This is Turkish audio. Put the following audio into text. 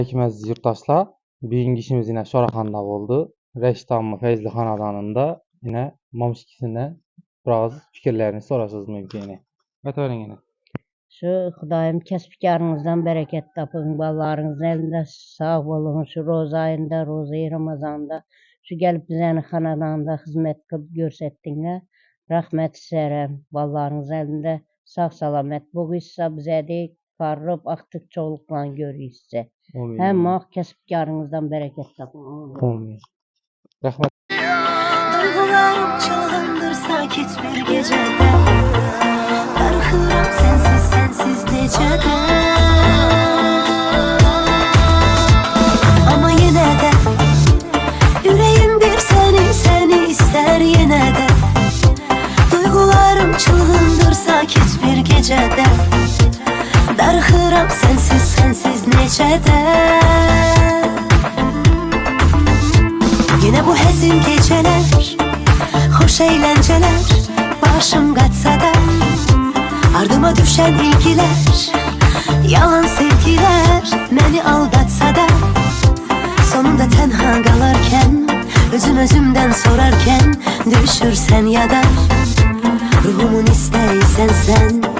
Hikmez yurttaşlar, bugünkü işimiz yine Şoraxanda oldu. Reştamı Feyzli Hanadanında yine Mamışkisinden biraz fikirlerini sorasız mümkün. Evet öyle yine. Şu Xudayım kəsbkarınızdan bereket tapın, ballarınızın elinde sağ olun. Şu roza ayında, roza-i Ramazanda, şu gelip bizəni xanadanda hizmet kılıp görsetdinler. Rahmet serem, ballarınızın elinde sağ salamet. Bu qissa bize de qarrıb, aktık çoğulukla görüyüzse. Hem maq kəsbkarınızdan bereket tapın. Amin. Rahmet. Duygularım çağındır sakit bir gecede. Darıxıram sensiz necədə. Ama yenə də ürəyim bir səni istər yenə də. Duygularım çılğındır sakit bir gecədə. Darıxıram sensiz necədə. Yine bu həzin geceler, hoş eğlenceler, başım kaçsa da ardıma düşen ilgiler, yalan sevgiler beni aldatsa da sonunda tenha kalarken, özümden sorarken düşürsen ya da ruhumun isteysen sen